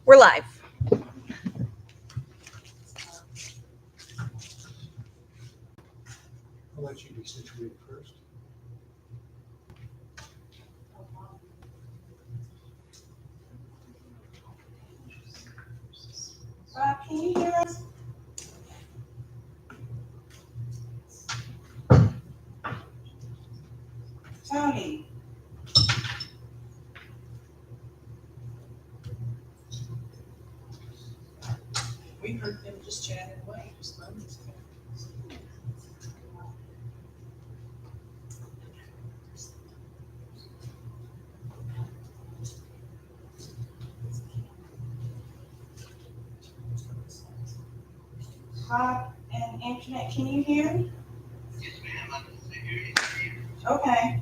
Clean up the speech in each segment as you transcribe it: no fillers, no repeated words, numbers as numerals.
We're live. I'll let you be situated first. Rob, can you hear us? Tony. We heard them just chatting away, just moments ago. Rob and Internet, can you hear me? Yes, ma'am, I can hear you. Okay.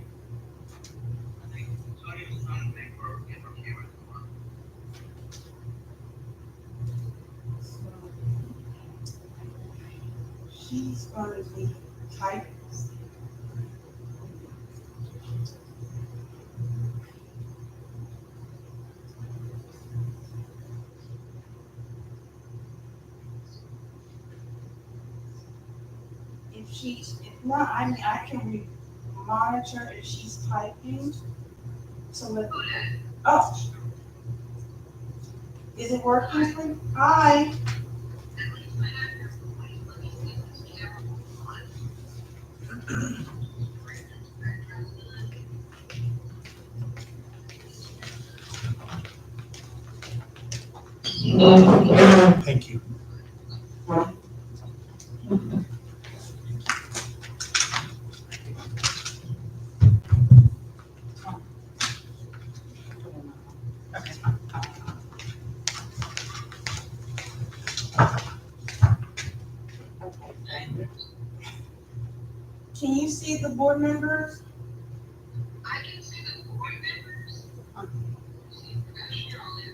I think Tony was trying to make her get her camera to work. She's going to be typing. If not, I mean, I can monitor if she's typing. So let, oh. Is it working for you? Hi. Thank you. Can you see the board members? I can see the board members. See, that's Shirley.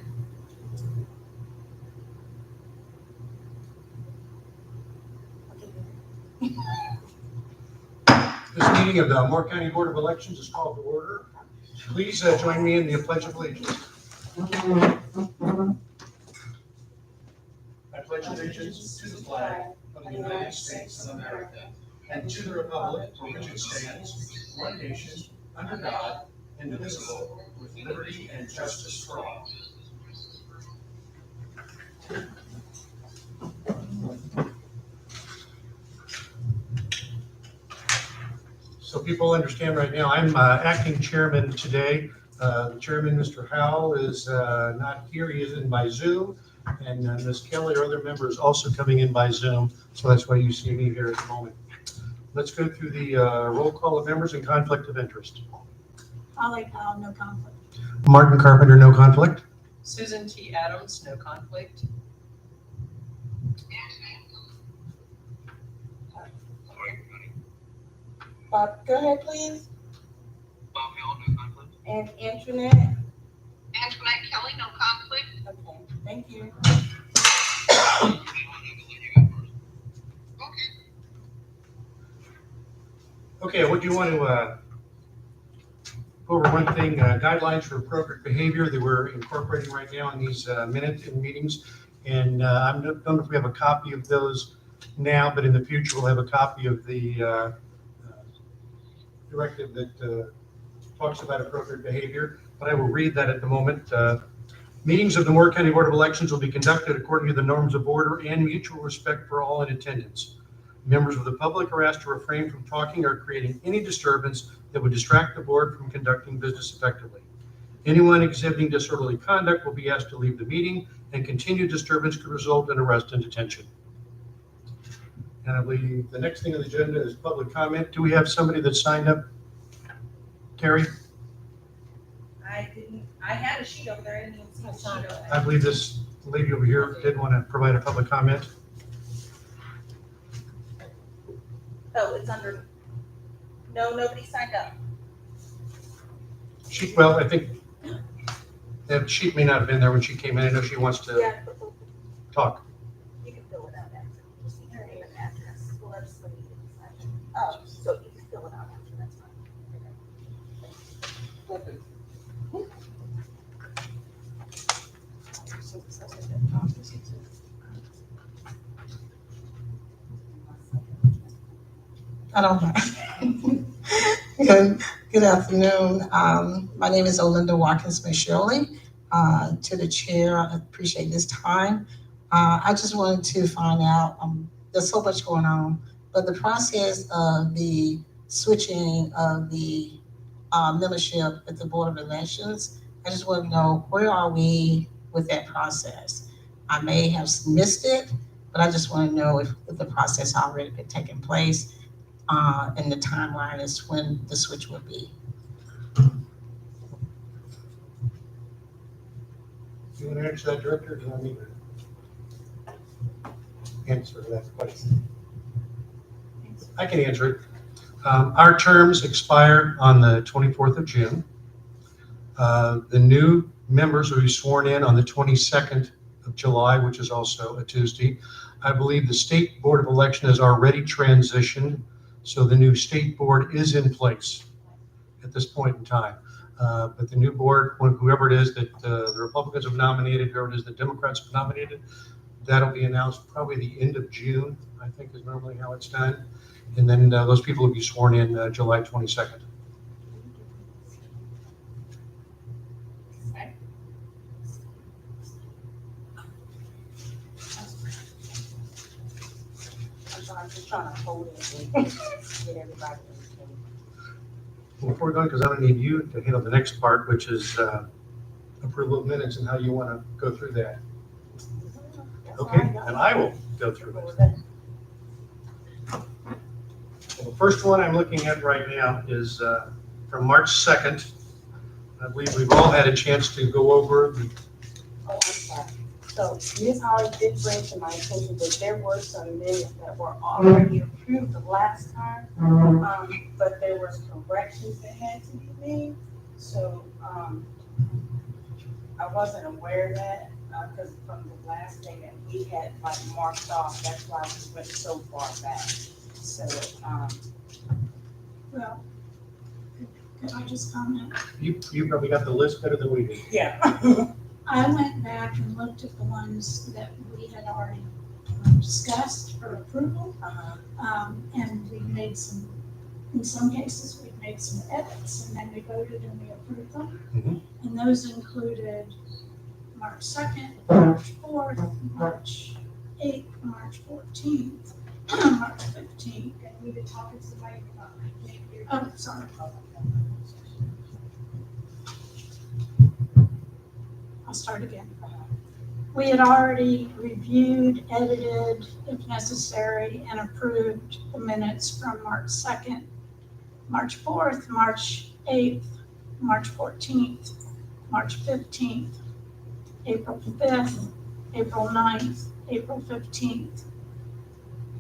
This meeting of the Moore County Board of Elections is called to order. Please join me in the Pledge of Allegiance. I pledge allegiance to the flag of the United States of America and to the republic for which it stands, one nation, under God, indivisible, with liberty and justice for all. So people understand right now, I'm acting chairman today. The chairman, Mr. Howell, is not here. He is in by Zoom. And Ms. Kelly, our other member, is also coming in by Zoom. So that's why you see me here at the moment. Let's go through the roll call of members and conflict of interest. Holly Powell, no conflict. Martin Carpenter, no conflict. Susan T. Adams, no conflict. Sorry, Tony. Bob, go ahead, please. Bob Hill, no conflict. And Internet. Antoinette Kelly, no conflict. Okay, thank you. Sean, I can let you go first. Okay. Okay, what do you want to go over one thing, guidelines for appropriate behavior that we're incorporating right now in these minute meetings. And I don't know if we have a copy of those now, but in the future, we'll have a copy of the directive that talks about appropriate behavior, but I will read that at the moment. Meetings of the Moore County Board of Elections will be conducted according to the norms of order and mutual respect for all in attendance. Members of the public are asked to refrain from talking or creating any disturbance that would distract the board from conducting business effectively. Anyone exhibiting disorderly conduct will be asked to leave the meeting, and continued disturbance could result in arrest and detention. And I believe the next thing on the agenda is public comment. Do we have somebody that signed up? Terry? I had a sheet over there. I didn't even see a sheet over there. I believe this lady over here did want to provide a public comment. Oh, it's under, no, nobody signed up. Well, I think that sheet may not have been there when she came in. I know she wants to Yeah, talk. you can fill it out after. Just need your name and address. Well, that's what you can sign. Oh, so you can fill it out after, that's fine. I don't know. Good afternoon. My name is Olinda Watkins Shirley. To the chair, I appreciate this time. I just wanted to find out, there's so much going on, but the process of the switching of the membership at the Board of Elections, I just want to know, where are we with that process? I may have missed it, but I just want to know if the process already been taking place, and the timeline is when the switch will be. You want to answer that, Director? Do you want me to answer that question? I can answer it. Our terms expire on the 24th of June. The new members will be sworn in on the 22nd of July, which is also a Tuesday. I believe the State Board of Election has already transitioned, so the new state board is in place at this point in time. But the new board, whoever it is that the Republicans have nominated, whoever it is the Democrats have nominated, that'll be announced probably the end of June, I think is normally how it's done. And then those people will be sworn in July 22nd. I'm just trying to hold it and get everybody. Before we're going, because I'm going to need you to handle the next part, which is approval of minutes and how you want to go through that. Okay, and I will go through it. Well, the first one I'm looking at right now is from March 2nd. I believe we've all had a chance to go over the. Oh, I'm sorry. So Ms. Holly did bring to my attention that there were some minutes that were already approved the last time, but there was corrections that had to be made. So, I wasn't aware of that, because from the last thing that we had like marked off, that's why we went so far back. So, Well, could I just comment? You probably got the list better than we did. yeah. I went back and looked at the ones that we had already discussed for approval. And we made some, in some cases, we made some edits, and then we voted and we approved them. Mhm. And those included March 2nd, March 4th, March 8th, March 14th, March 15th. And we were talking to somebody about it. Oh, sorry. I'll start again. We had already reviewed, edited, if necessary, and approved the minutes from March 2nd, March 4th, March 8th, March 14th, March 15th, April 5th, April 9th, April 15th,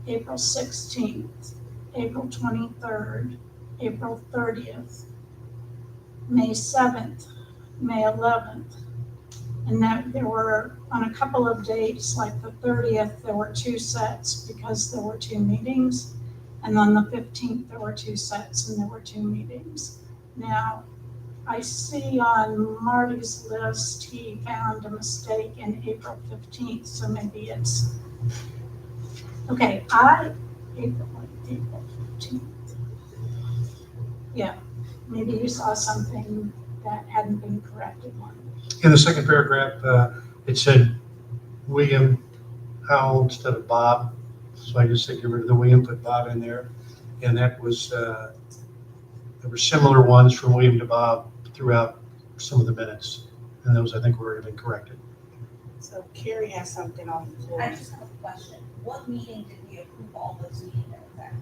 April 16th, April 23rd, April 30th, May 7th, May 11th. And that there were, on a couple of dates, like the 30th, there were 2 sets because there were 2 meetings. And on the 15th, there were 2 sets and there were 2 meetings. Now, I see on Marty's list, he found a mistake in April 15th, so maybe it's, okay, April 15th. Yeah, maybe you saw something that hadn't been corrected on. In the second paragraph, it said William Howell instead of Bob. So I just said get rid of the William, put Bob in there. And that was, there were similar ones from William to Bob throughout some of the minutes. And those I think were already been corrected. So Carrie has something on the floor. I just have a question. What meeting did we approve all those meeting minutes at?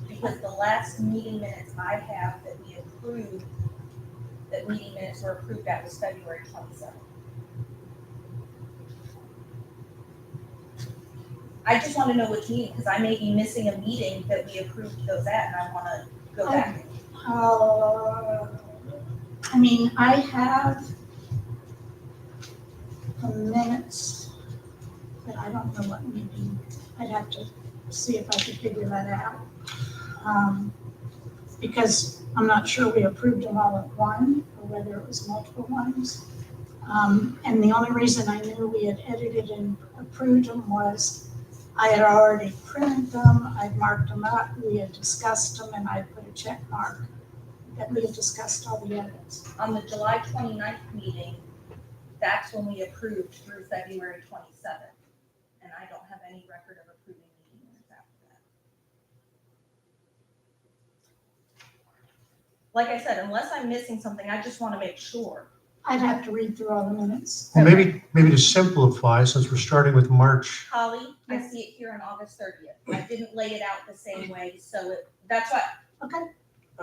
Because the last meeting minutes I have that we approved, that meeting minutes were approved at was February 27th. I just want to know which meeting, because I may be missing a meeting that we approved those at, and I want to go back. I mean, I have the minutes, but I don't know what meeting. I'd have to see if I could figure that out. Because I'm not sure we approved them all at one, or whether it was multiple ones. And the only reason I knew we had edited and approved them was I had already printed them, I'd marked them up, we had discussed them, and I put a check mark that we had discussed all the edits. On the July 29th meeting, that's when we approved through February 27th. And I don't have any record of approving meeting minutes after that. Like I said, unless I'm missing something, I just want to make sure. I'd have to read through all the minutes. Well, maybe to simplify, since we're starting with March, Holly, I see it here on August 30th. I didn't lay it out the same way, so that's why, Okay,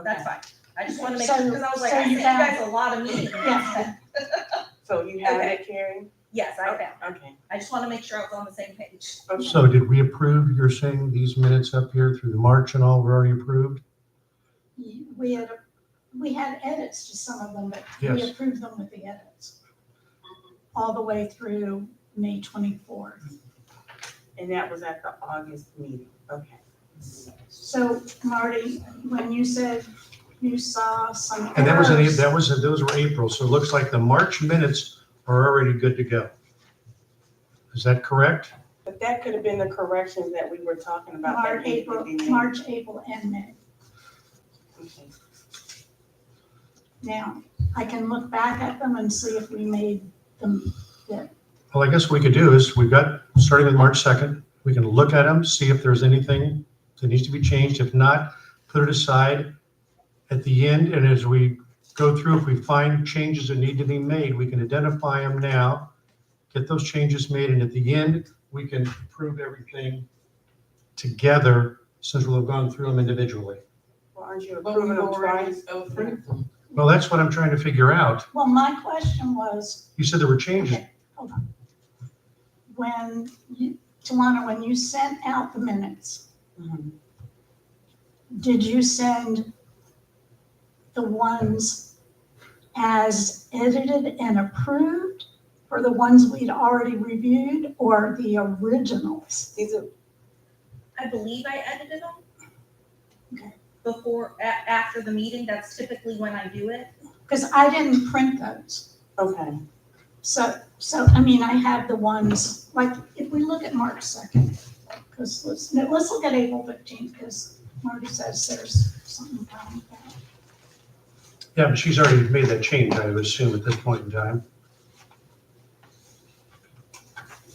that's fine. I just want to make So- sure, because I was like, so I you sent you have- guys a lot of meetings. Yeah. So you have Okay. it, Carrie? Yes, I found. Okay. I just want to make sure I was on the same page. Okay. so did we approve, you're saying these minutes up here through the March and all were already approved? we had edits to some of them, but we Yes. approved them with the edits. All the way through May 24th. And that was at the August meeting, okay. So Marty, when you said you saw some And errors. those were April, so it looks like the March minutes are already good to go. Is that correct? But that could have been the corrections that we were talking about. that March, needed to be made. March, April, and May. Okay. Now, I can look back at them and see if we made them fit. Well, I guess what we could do is, we've got, starting with March 2nd, we can look at them, see if there's anything that needs to be changed. If not, put it aside at the end, and as we go through, if we find changes that need to be made, we can identify them now, get those changes made, and at the end, we can approve everything together, since we'll have gone through them individually. Well, aren't you But we've approving them already twice? approved them. Well, that's what I'm trying to figure out. Well, my question was, You said there were changes. okay, hold on. When you, Tawana, when you sent out the minutes, Mhm. did you send the ones as edited and approved for the ones we'd already reviewed, or the originals? These are, I believe I edited them. Okay. Before, after the meeting, that's typically when I do it. Because I didn't print those. okay. So, I mean, I have the ones, like, if we look at March 2nd, because let's look at April 15th, because Marty says there's something wrong with that. Yeah, but she's already made that change, I would assume, at this point in time.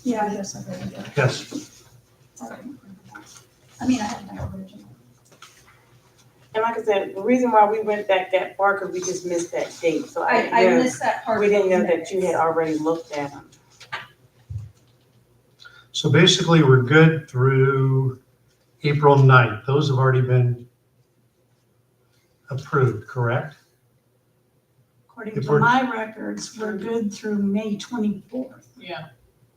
Yeah, I guess I really did. Yes. I mean, I have my original. And like I said, the reason why we went back that far, because we just missed that date, so I yeah, missed that part. we of didn't know those that you had minutes. already looked at them. So basically, we're good through April 9th. Those have already been approved, correct? According If to we're- my records, we're good through May 24th. Yeah,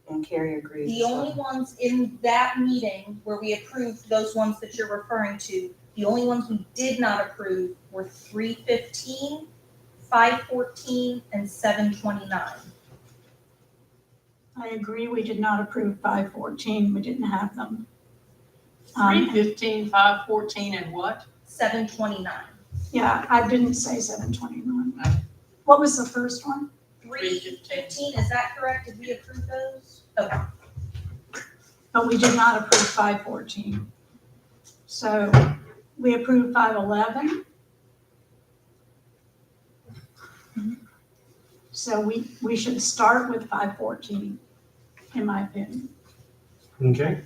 And Carrie agrees. The only ones in that meeting where we approved those ones that you're referring to, the only ones we did not approve were 315, 514, and 729. I agree, we did not approve 514, we didn't have them. 315, 514, and what? 729. Yeah, I didn't say 729. What was the first one? 315, is that correct? Did we approve those? Okay. But we did not approve 514. So we approved 511. So we should start with 514, in my opinion. Okay.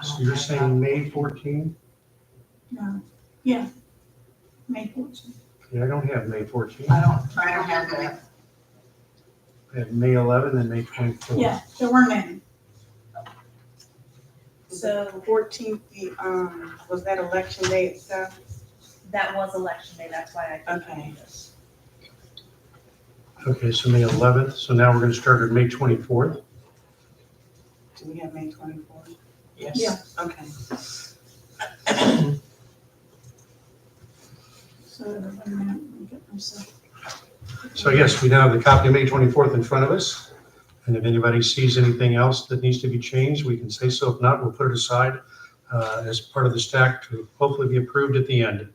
So you're saying May 14? No, yeah, May 14. Yeah, I don't have May 14. I don't have that. I have May 11 and May 24. Yeah, there weren't any. So 14th, was that election day itself? that was election day, that's why I Okay. did this. Okay, so May 11th, so now we're going to start at May 24th. Do we have May 24th? Yes. Yeah. Okay. So, wait a minute, let me get myself. So yes, we now have the copy of May 24th in front of us. And if anybody sees anything else that needs to be changed, we can say so. If not, we'll put it aside as part of the stack to hopefully be approved at the end.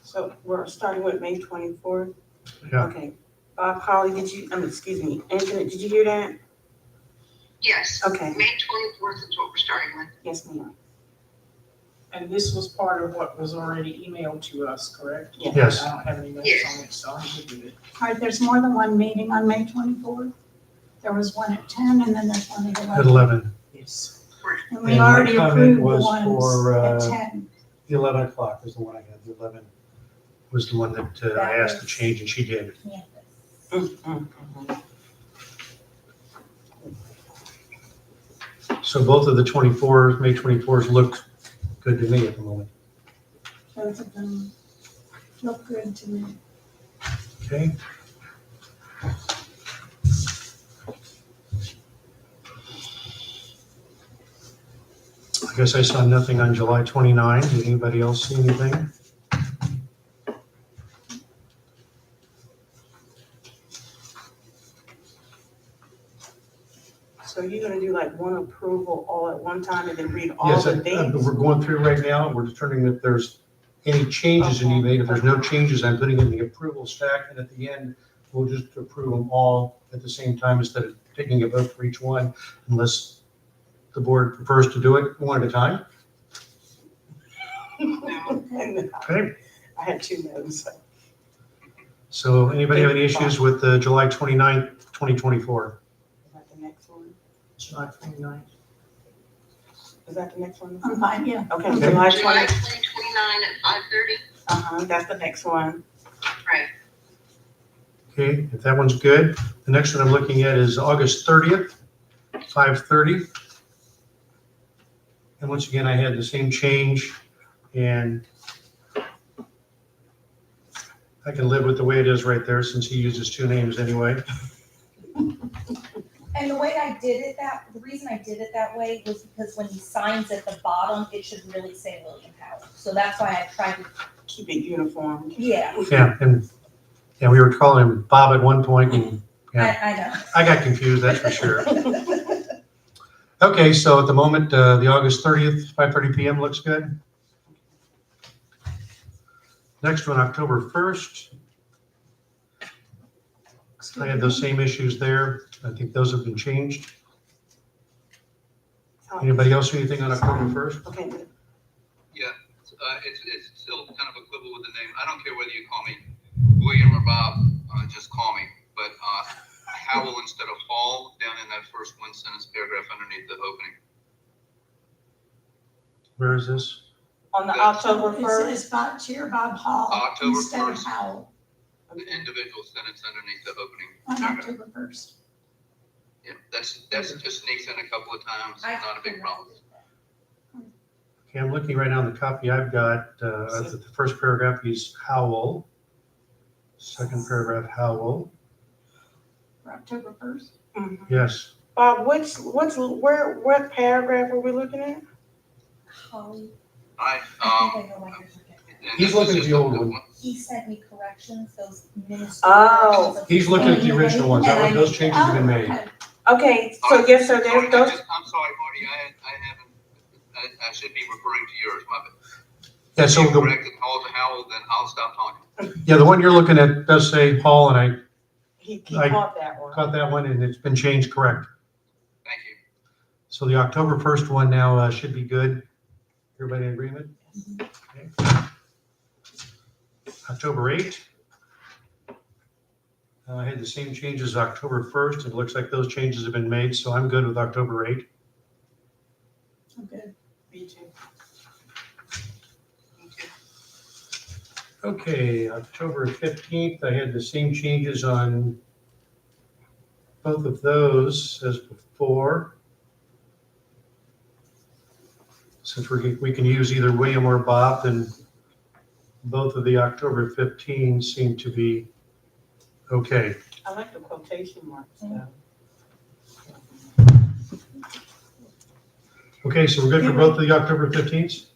So we're starting with May 24th? Yeah. Okay. Holly, excuse me, Anthony, did you hear that? Yes, Okay, May 24th is what we're starting with. yes, ma'am. And this was part of what was already emailed to us, correct? Yeah. Yes. I don't have any notes Yes. on it, so I'm good with it. All right, there's more than one meeting on May 24th. There was one at 10 and then there's one at At 11. 11, Yes. And we And my already comment approved the was ones for, at 10. the 11 o'clock was the one I had. The 11 was the one that I asked to change, and she did. Campus. So both of the 24th, May 24th look good to me at the moment. Both of them look good to me. Okay? I guess I saw nothing on July 29. Did anybody else see anything? So you're gonna do like one approval all at one time and then read all Yes, the dates? we're going through right now. We're determining if there's any changes that need made. If there's no changes, I'm putting in the approval stack, and at the end, we'll just approve them all at the same time instead of taking a vote for each one, unless the board prefers to do it one at a time. And Okay? I had two no's. So anybody have any issues with the July 29th, 2024? Is that the next one? July 29th. Is that the next one? I'm fine, yeah. Okay, Okay. July July 20, 2029 at 5:30. that's the next one. Right. Okay, if that one's good. The next one I'm looking at is August 30th, 5:30. And once again, I had the same change, and I can live with the way it is right there since he uses two names anyway. And the way I did it the reason I did it that way was because when he signs at the bottom, it should really say William Howard. So that's why I tried to, Keep it uniform. yeah, Yeah, and we were calling him Bob at one point, and I know. I got confused, that's for sure. Okay, so at the moment, the August 30th, 5:30 PM looks good. Next one, October 1st. I had those same issues there. I think those have been changed. Anybody else see anything on October 1st? Okay, It's still kind of a quibble with the name. I don't care whether you call me William or Bob, just call me. But Howell instead of Hall down in that first one sentence paragraph underneath the opening. Where is this? on the October It's 1st? Bob, Chair Bob Hall October instead of 1st. Howell The individual sentence underneath the opening. on paragraph. October 1st. Yeah, that's just sneaks in a couple of times, I not a big problem. Okay, I'm looking right now, the copy I've got, the first paragraph is Howell. Second paragraph, Howell. For October 1st. Mhm. Yes, Bob, what paragraph are we looking at? Holly, I, I think I know what you're looking at. and He's this looking is at the just old a- one. He sent me corrections, those minutes. Oh. He's looking at the original ones. Those changes have been made. Okay. Okay, so yes, sir, Sorry, there's those, I'm sorry, Marty, I should be referring to yours, my bad. Yeah, If so you the, corrected Hall to Howell, then I'll stop talking. yeah, the one you're looking at does say Hall, and I he I caught that one. caught that one, and it's been changed correct. Thank you. So the October 1st one now should be good. Everybody in agreement? Okay. October 8th. I had the same changes October 1st. It looks like those changes have been made, so I'm good with October 8th. Okay. Me too. Okay, October 15th, I had the same changes on both of those as before. since we can use either William or Bob, then both of the October 15 seem to be okay. I like the quotation marks though. Okay, so we're good for both of the October 15th,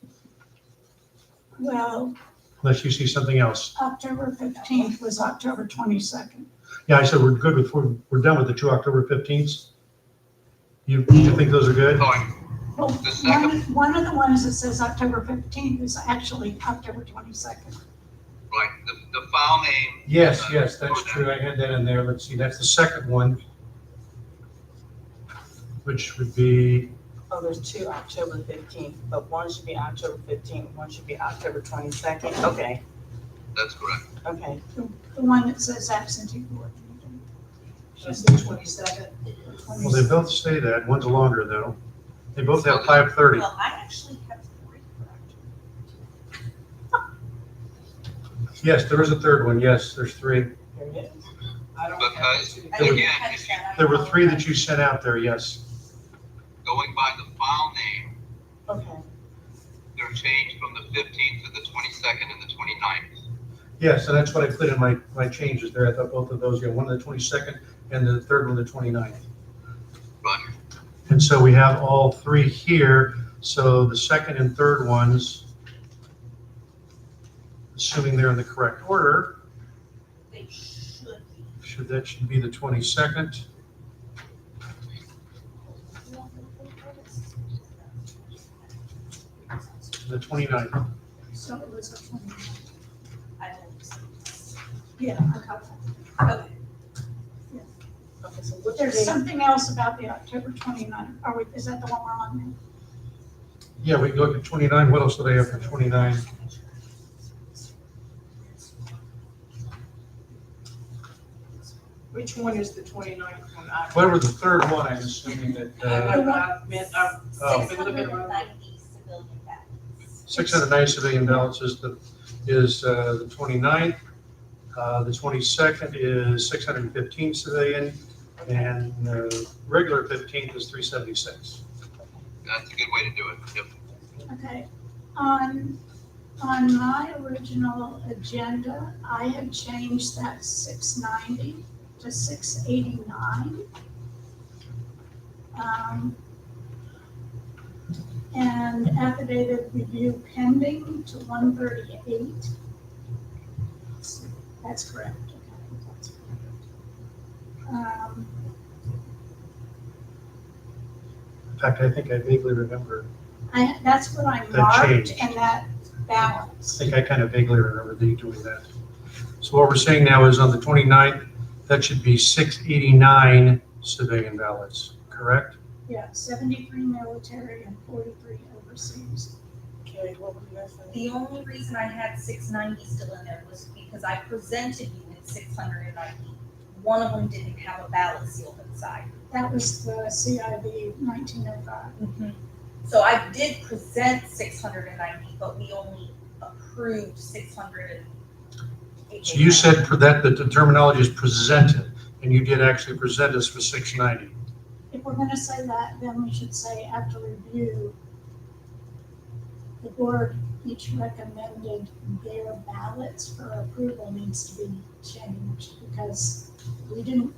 Well, unless you see something else. October 15th was October 22nd. Yeah, I said we're good with, we're done with the 2 October 15ths. You think those are good? Fine. Well, The second- one of the ones that says October 15th is actually October 22nd. Right, the file name. Yes, that's true. I had that in there. Let's see, that's the second one, which would be, Oh, there's 2 October 15th, but one should be October 15th, one should be October 22nd. Okay, That's correct. okay. The one that says absentee board meeting. That's the 22nd. well, they both say that. One's longer, though. They both have 5:30. Well, I actually have 3 correct. Yes, there is a third one. Yes, there's 3. There it is. I don't have Because- to. I didn't Again, catch if you- that. I There were 3 that apologize. you sent out there, yes. Going by the file name, Okay, they're changed from the 15th to the 22nd and the 29th. Yes, and that's what I put in my changes there. I thought both of those, one on the 22nd and the third one the 29th. Right. And so we have all 3 here. So the second and third ones, assuming they're in the correct order, They should be. that should be the 22nd. The 29th. So it was a 29th. I don't. Yeah, I got that. Okay. okay, so which There's date? something else about the October 29th. Is that the one we're on now? Yeah, we can look at 29. What else do they have for 29? Which one is the 29th one? Whatever the third one, I'm assuming that, I meant, Oh. I've been looking around. 690 civilian ballots. 690 civilian ballots is the 29th. The 22nd is 615 civilian, and regular 15th is 376. That's a good way to do it. Yep. Okay. On my original agenda, I had changed that 690 to 689. And affidavit review pending to 138. That's correct. Okay, that's correct. In fact, I think I vaguely remember, That's what I That marked changed. and that I balance. think I kind of vaguely remember you doing that. So what we're saying now is on the 29th, that should be 689 civilian ballots, correct? Yeah, 73 military and 43 overseas. Carrie, what was your saying? The only reason I had 690 still in there was because I presented you with 690. One of them didn't have a ballot seal inside. That was the CIV 1905. So I did present 690, but we only approved 600. So you said for that, the terminology is presented, and you did actually present us with 690. If we're gonna say that, then we should say after review, the board each recommended their ballots for approval needs to be changed because we didn't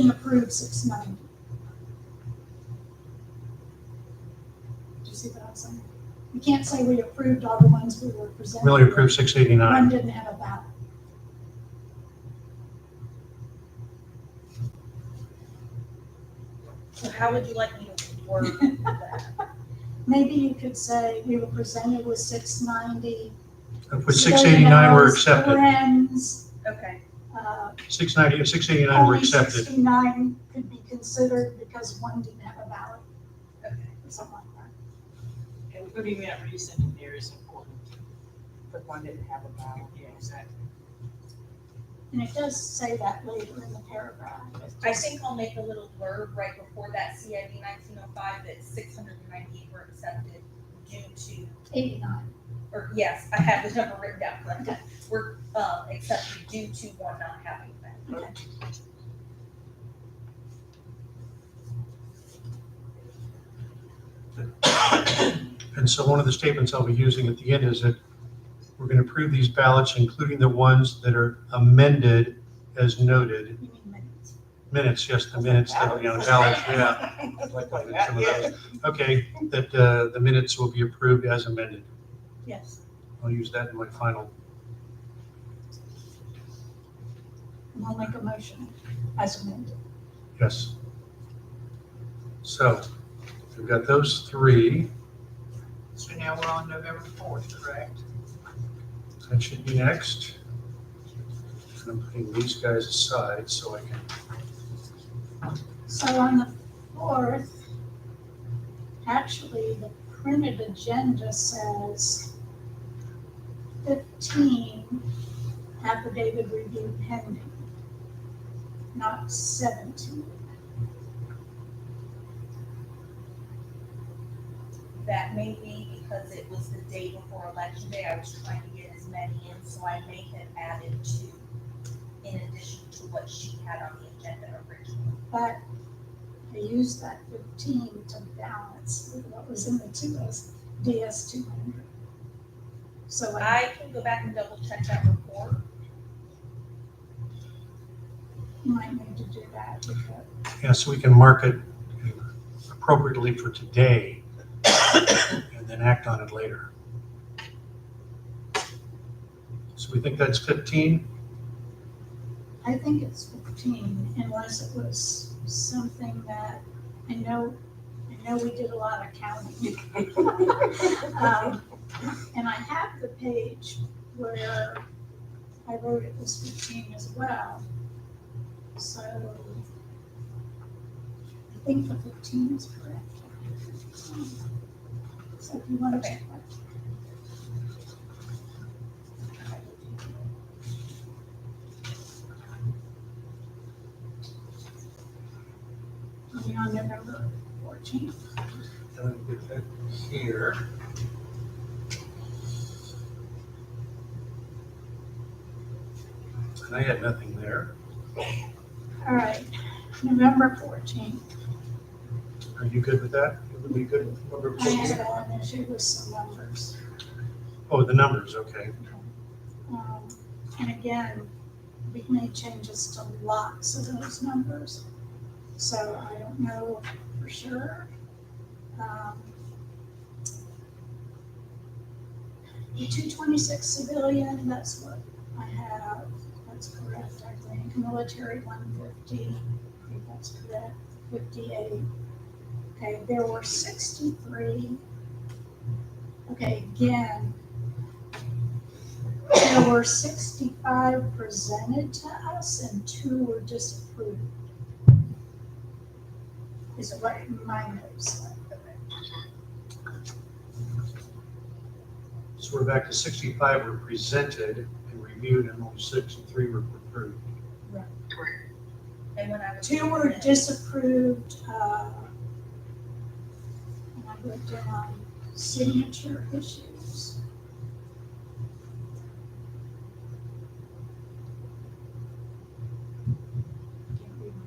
approve 690. Did you see what I'm saying? You can't say we approved all the ones we were presenting. We only approved One 689. didn't have a ballot. So how would you like me to word that? Maybe you could say we were presented with 690. With 689 were civilian accepted. Friends, Okay. 690 and 689 were only accepted. 69 could be considered because one didn't have a ballot Okay. or something like that. And putting that reason in there is important. But one didn't have a ballot. Yeah, exactly. And it does say that later in the paragraph. I think I'll make a little blurb right before that CIV 1905 that 698 were accepted due to, 89. or yes, I have the number written down, but were accepted due to one not having that. Okay. And so one of the statements I'll be using at the end is that we're going to approve these ballots, including the ones that are amended as noted. You mean minutes? Minutes, yes, the minutes that will be on the ballot, yeah. I'd like to get some of those. Okay, that the minutes will be approved as amended. Yes, I'll use that in my final. and I'll make a motion as amended. Yes. So we've got those three. So now we're on November 4th, correct? That should be next. And I'm putting these guys aside so I can. So on the 4th, actually, the printed agenda says 15 affidavit review pending, not 17. That may be because it was the day before election day. I was trying to get as many in, so I may have added 2 in addition to what she had on the agenda originally. But I used that 15 to balance with what was in the DS 200. So I can go back and double check that report. you might need to do that because Yeah, so we can mark it appropriately for today and then act on it later. So we think that's 15? I think it's 15 unless it was something that, I know we did a lot of counting. And I have the page where I wrote it was 15 as well. So I think the 15 is correct. So if you want to check that. Are we on November 14th? Let me get that here. And I had nothing there. All right, November 14th. Are you good with that? Would be good with number I 14? had an issue with some numbers. Oh, the numbers, okay. And again, we've made changes to lots of those numbers. So I don't know for sure. The 226 civilian, that's what I have. That's correct, I think. Military 150, I think that's correct. 58. Okay, there were 63. Okay, again, there were 65 presented to us and 2 were disapproved. Is what my notes say. So we're back to 65 were presented and reviewed and only 63 were approved. And when I was. 2 were disapproved, and I wrote down signature issues. Can't read my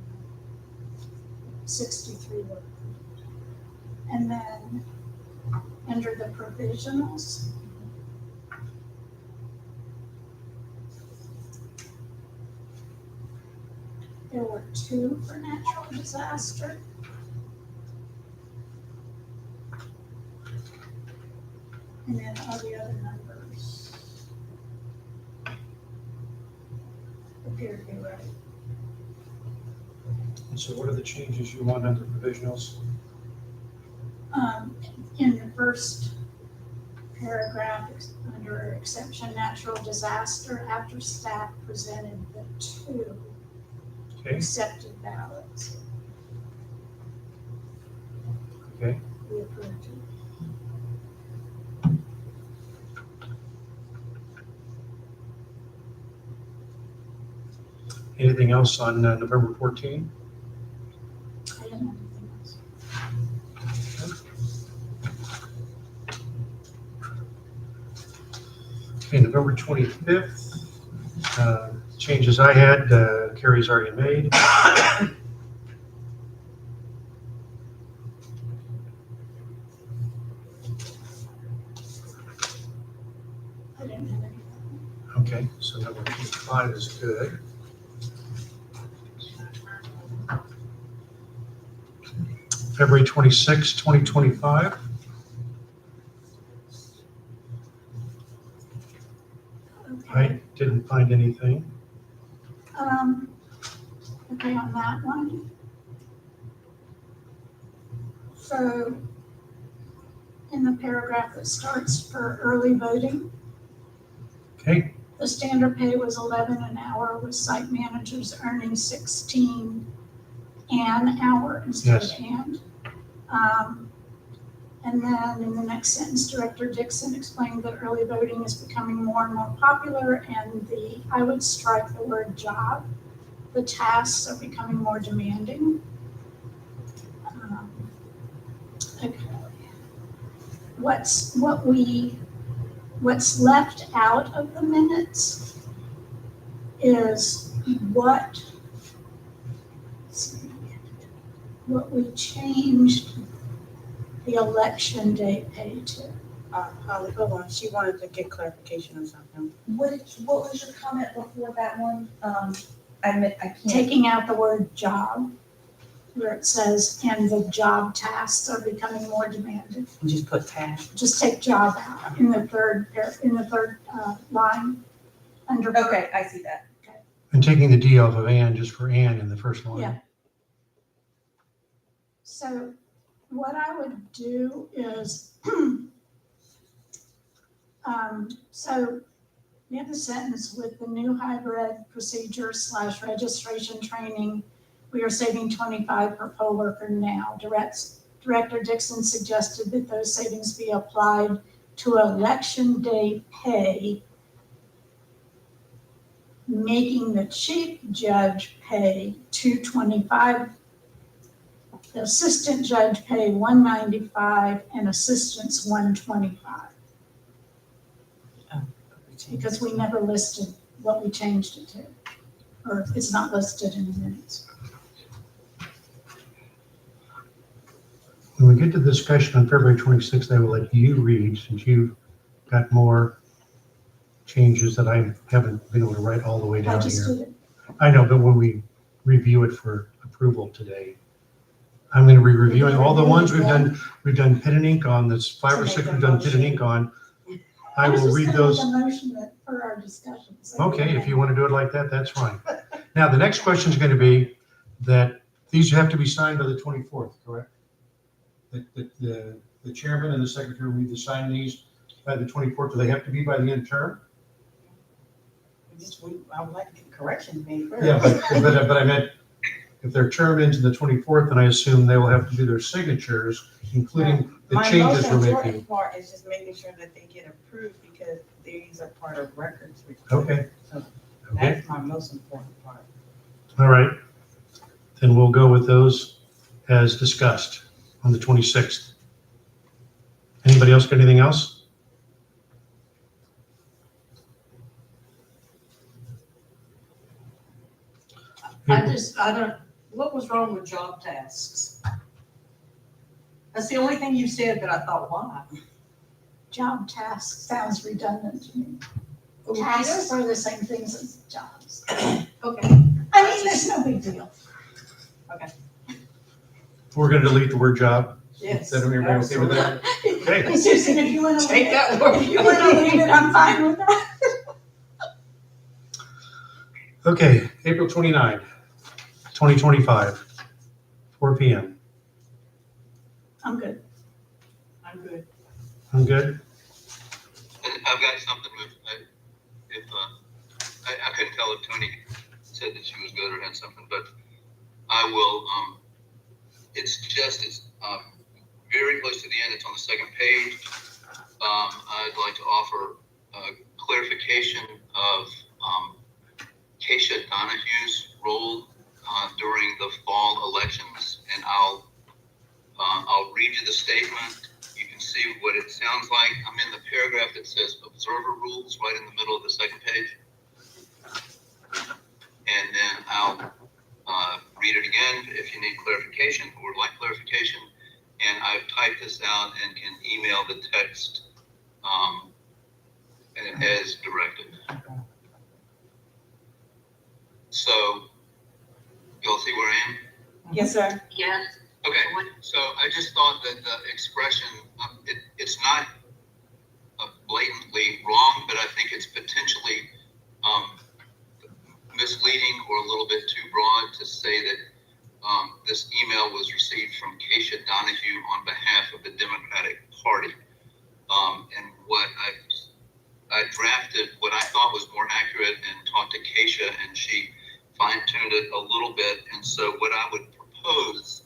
notes. 63 were approved. And then, under the provisionals, there were 2 for natural disaster. And then all the other numbers appear to be right. And so what are the changes you want under provisionals? In the first paragraph, under exception natural disaster, after staff presented the 2 Okay, accepted ballots, okay. we approved it. Anything else on November 14? I didn't have anything else. Okay, November 25th, changes I had, Carrie's already made. I didn't have anything. Okay, so number 5 is good. February 26, 2025. I didn't find anything. Okay, on that one. So in the paragraph that starts for early voting, Okay, the standard pay was 11 an hour with site managers earning 16 an hour instead of Yes. and. And then in the next sentence, Director Dixon explained that early voting is becoming more and more popular and I would strike the word job. The tasks are becoming more demanding. Okay. What's left out of the minutes is what we changed the election day pay to. Holly, hold on, she wanted to get clarification on something. What was your comment before that one? I can't. Taking out the word job, where it says, and the job tasks are becoming more demanding. Just put task. Just take job out in the third line under. Okay, I see that. and taking the D off of and just for and in the first line. Yeah. So what I would do is, so we have the sentence with the new hybrid procedure / registration training, we are saving 25 per poll worker now. Director Dixon suggested that those savings be applied to election day pay, making the chief judge pay $225, the assistant judge pay $195, and assistants $125. Because we never listed what we changed it to, or it's not listed in the minutes. When we get to the discussion on February 26th, I will let you read, since you've got more changes that I haven't been able to write all the way I down just here. did it. I know, but when we review it for approval today, I'm going to be reviewing all the ones we've done pen and ink on, this 5 or 6 we've done pen and ink on. I will read those. I was just gonna make a motion that for our discussion. So Okay, if you want to do it like that, that's fine. Now, the next question is going to be that these have to be signed by the 24th, correct? The chairman and the secretary will need to sign these by the 24th. Do they have to be by the end of term? I would like to get corrections made first. Yeah, but I meant, if they're termed into the 24th, then I assume they will have to do their signatures, including the changes we're My most making. important part is just making sure that they get approved because these are part of records. Okay. So Okay, that's my most important part. all right. Then we'll go with those as discussed on the 26th. Anybody else got anything else? What was wrong with job tasks? That's the only thing you said that I thought, why? job task sounds redundant to me. Okay. Tasks are the same things as jobs. Okay. I mean, there's no big deal. We're going to delete the word job. Yes. Is that everybody okay with that? Okay. Susan, if you want to Take leave that it, word. if you want to leave it, I'm fine with that. Okay, April 29, 2025, 4 p.m. I'm good. I'm good. I'm good? I've got something if I couldn't tell if Tony said that she was good or had something, but I will, it's very close to the end. It's on the second page. I'd like to offer clarification of Keisha Donahue's role during the fall elections, and I'll read you the statement. You can see what it sounds like. I'm in the paragraph that says observer rules right in the middle of the second page. And then I'll read it again if you need clarification or would like clarification. And I've typed this out and can email the text as directed. So, you'll see where I am? Yes, sir. Yes. Okay, so I just thought that the expression, it's not blatantly wrong, but I think it's potentially misleading or a little bit too broad to say that this email was received from Keisha Donahue on behalf of the Democratic Party. And what I drafted what I thought was more accurate and talked to Keisha, and she fine-tuned it a little bit. And so what I would propose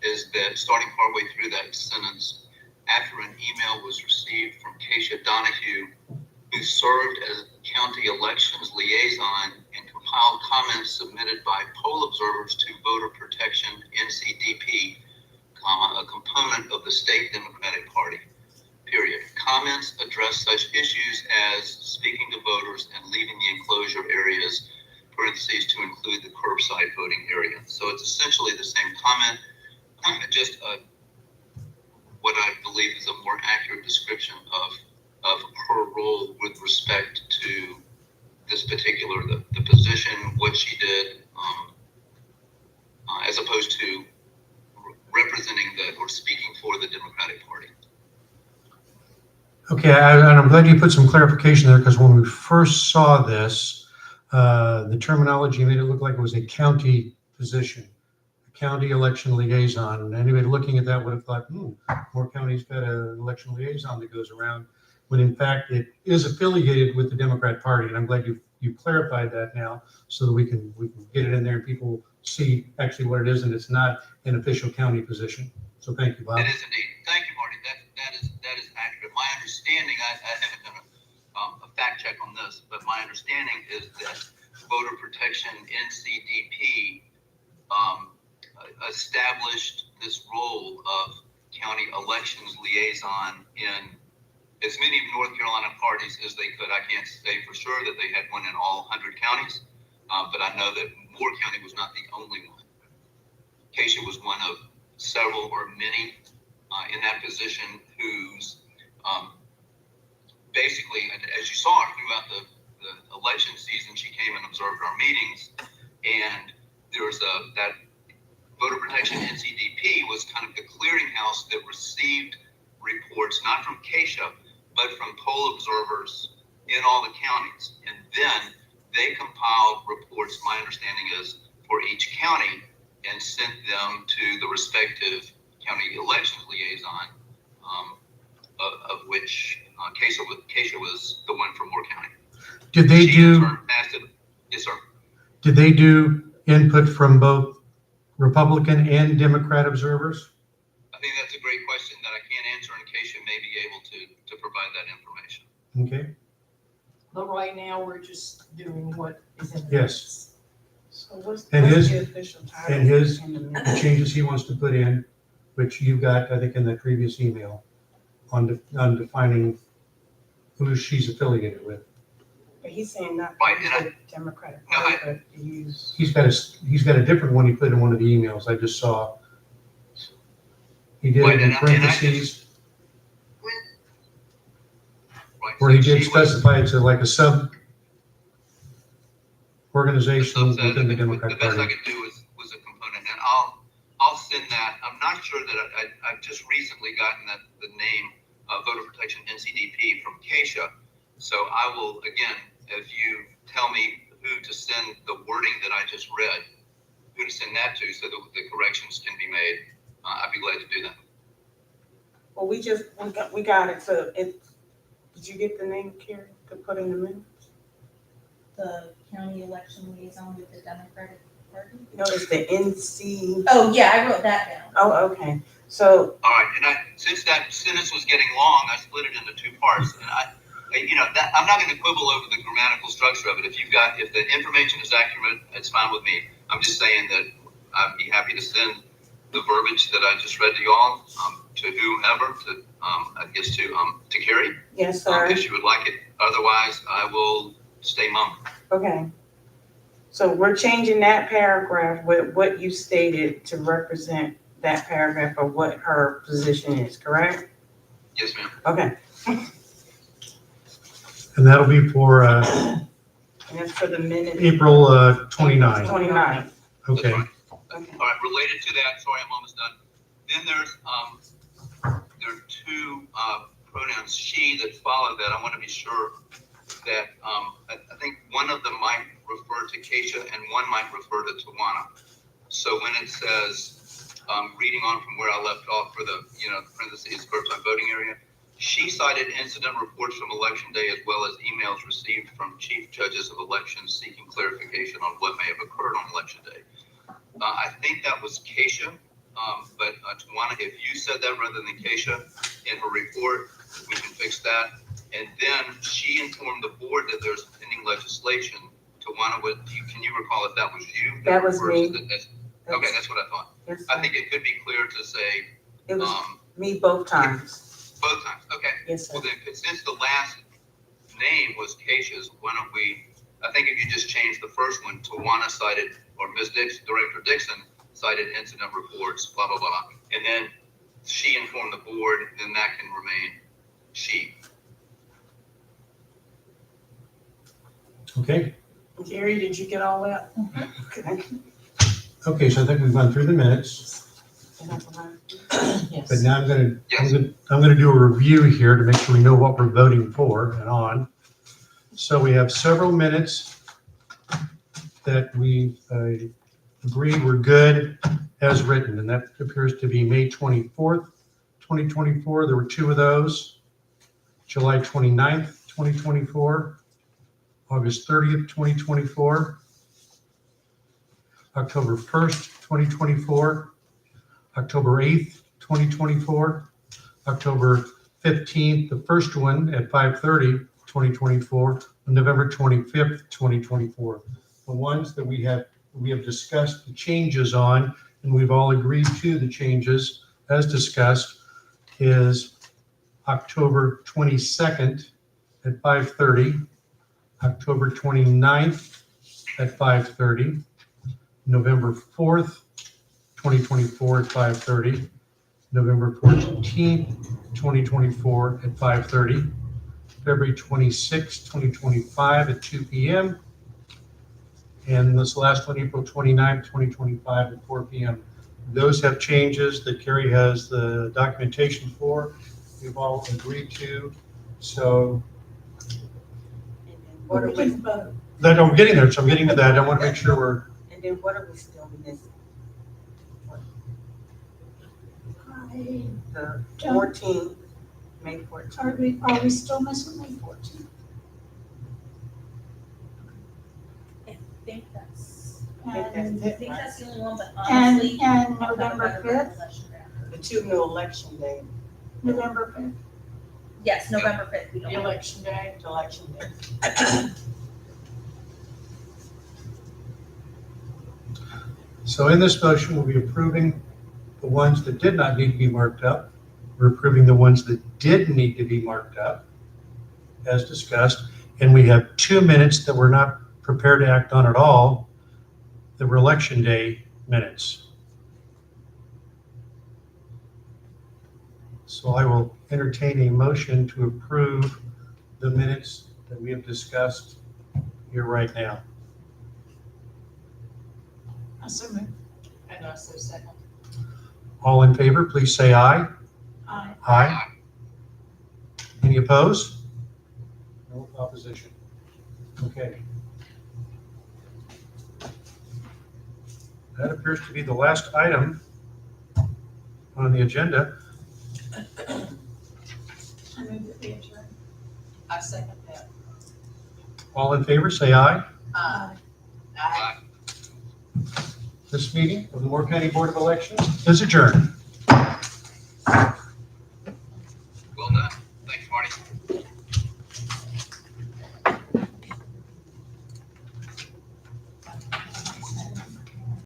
is that starting partway through that sentence, after an email was received from Keisha Donahue, who served as county elections liaison and compiled comments submitted by poll observers to Voter Protection NCDP, a component of the state Democratic Party, period. Comments address such issues as speaking to voters and leaving the enclosure areas, parentheses, to include the curbside voting area. So it's essentially the same comment, just what I believe is a more accurate description of her role with respect to this particular, the position, what she did, as opposed to representing or speaking for the Democratic Party. Okay, and I'm glad you put some clarification there, because when we first saw this, the terminology made it look like it was a county position, a county election liaison. And anybody looking at that would have thought, Moore County's got an election liaison that goes around, when in fact it is affiliated with the Democrat Party. And I'm glad you clarified that now, so that we can get it in there and people see actually what it is, and it's not an official county position. So thank you, Bob. It is indeed. Thank you, Marty. That is accurate. My understanding, I haven't done a fact check on this, but my understanding is that Voter Protection NCDP established this role of county elections liaison in as many North Carolina parties as they could. I can't say for sure that they had one in all 100 counties, but I know that Moore County was not the only one. Keisha was one of several or many in that position who's basically, as you saw throughout the election season, she came and observed our meetings, and there was that Voter Protection NCDP was kind of the clearinghouse that received reports, not from Keisha, but from poll observers in all the counties. And then they compiled reports, my understanding is, for each county, and sent them to the respective county elections liaison, of which Keisha was the one from Moore County. Did they Yes, sir. Did they do input from both Republican and Democrat observers? I think that's a great question that I can't answer, and Keisha may be able to provide that information. Okay. But right now, we're just doing what is in the Yes. minutes. So what's And his- the official title? and his- in the The minutes? changes he wants to put in, which you got, I think, in the previous email, on defining who she's affiliated with. But he's saying not Right, to use and the Democratic No, Party, but to use. He's got a different one he put in one of the emails I just saw. He did Right, it in and I parentheses, Right. where he so did she was specify it's like a sub organization subset, within the and Democrat the best I Party. could do was a component, and I'll send that. I'm not sure that I've just recently gotten the name Voter Protection NCDP from Keisha, so I will, again, if you tell me who to send the wording that I just read, who to send that to, so that the corrections can be made, I'd be glad to do that. Well, we got it, so did you get the name, Carrie, to put in the minutes? The county election liaison with the Democratic Party? No, it's the NC, Oh, yeah, I wrote that down. oh, okay, so, All right, and since that sentence was getting long, I split it into two parts, and I'm not going to quibble over the grammatical structure of it. If the information is accurate, it's fine with me. I'm just saying that I'd be happy to send the verbiage that I just read to y'all to whomever, I guess to Carrie, yes, sir, if she would like it. Otherwise, I will stay mum. okay. So we're changing that paragraph with what you stated to represent that paragraph of what her position is, correct? Yes, ma'am. Okay. And that'll be for And that's for the minute April 29. 29. Okay. That's right. Okay. All right, related to that, sorry, I'm almost done. Then there are two pronouns, she, that follow that. I want to be sure that, I think one of them might refer to Keisha and one might refer to Tawana. So when it says, reading on from where I left off for the, parentheses, curbside voting area, she cited incident reports from election day as well as emails received from chief judges of elections seeking clarification on what may have occurred on election day. I think that was Keisha, but Tawana, if you said that rather than Keisha in her report, we can fix that. And then she informed the board that there's pending legislation. Tawana, can you recall if that was you? That was me. Okay, that's what I thought. Yes, I think it could be clear to say, it was me both times. both times, okay. Yes, sir. Well then, since the last name was Keisha's, why don't we, I think if you just change the first one, Tawana cited, or Ms. Director Dixon cited incident reports, blah, blah, blah. And then she informed the board, then that can remain she. Okay. Gary, did you get all that? Okay. Okay, so I think we've gone through the minutes, but now I'm gonna do a review here to make sure we know what we're voting for and on. So we have several minutes that we agreed were good as written, and that appears to be May 24th, 2024. There were two of those. July 29th, 2024. August 30th, 2024. October 1st, 2024. October 8th, 2024. October 15th, the first one at 5:30, 2024. And November 25th, 2024. The ones that we have discussed the changes on, and we've all agreed to the changes as discussed, is October 22nd at 5:30, October 29th at 5:30, November 4th, 2024 at 5:30, November 14th, 2024 at 5:30, February 26th, 2025 at 2 p.m., and this last one, April 29th, 2025 at 4 p.m. Those have changes that Carrie has the documentation for. We've all agreed to. So What are We we, can vote. that I'm getting there. So I'm getting to that. I want to make sure we're, and then what are we still missing? I The don't- 14th, May 14th. Are we still missing May 14th? I think that's, And, I think that's the only one, but and, honestly. and November 5th, The two new election day, November 5th. Yes, November 5th, we don't. Election day. election day. so in this motion, we'll be approving the ones that did not need to be marked up. We're approving the ones that did need to be marked up, as discussed. And we have 2 minutes that we're not prepared to act on at all, that were election day minutes. So I will entertain a motion to approve the minutes that we have discussed here right now. I so moved. And I so second. All in favor, please say aye. Aye. Aye. Any opposed? No opposition. Okay. That appears to be the last item on the agenda. I moved that we adjourn. I second that. All in favor, say aye. Aye. Aye. This meeting of the Moore County Board of Elections is adjourned.